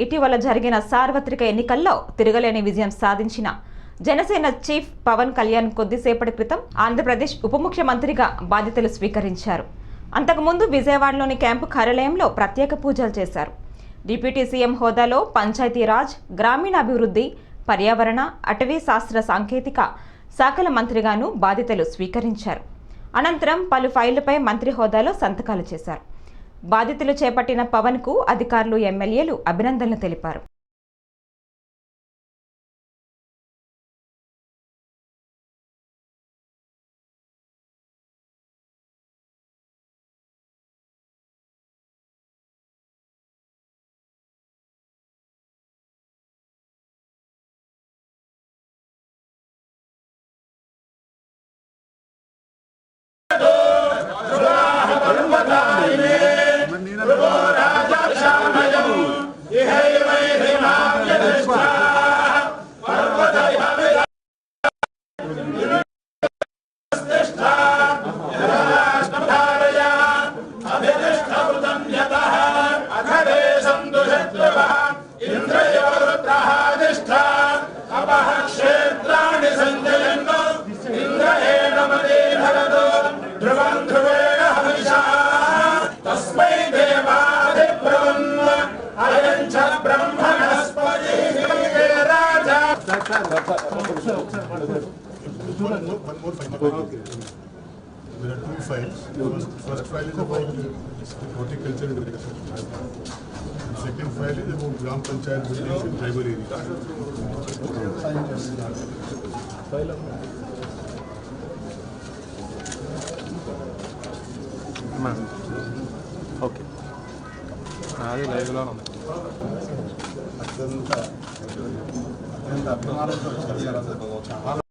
ఇటీవల జరిగిన సార్వత్రిక ఎన్నికల్లో తిరగలేని విజయం సాధించిన జనసేన చీఫ్ పవన్ కళ్యాణ్ కొద్దిసేపటి క్రితం ఆంధ్రప్రదేశ్ ఉప ముఖ్యమంత్రిగా బాధ్యతలు స్వీకరించారు. అంతకుముందు విజయవాడలోని క్యాంపు కార్యాలయంలో ప్రత్యేక పూజలు చేశారు. డిప్యూటీ సీఎం హోదాలో పంచాయతీరాజ్, గ్రామీణాభివృద్ధి, పర్యావరణ, అటవీ శాస్త్ర సాంకేతిక శాఖల మంత్రిగాను బాధ్యతలు స్వీకరించారు. అనంతరం పలు ఫైళ్లపై మంత్రి హోదాలో సంతకాలు చేశారు. బాధ్యతలు చేపట్టిన పవన్ కు అధికారులు, ఎమ్మెల్యేలు అభినందనలు తెలిపారు. One more file. Okay. There are two files. First file is about horticulture and agriculture. The second file is about Gram Panchayat buildings in tribal areas. Okay. అది లైవ్లో ఉంది. అత్యంత అభిమానంతో వచ్చారు చాలా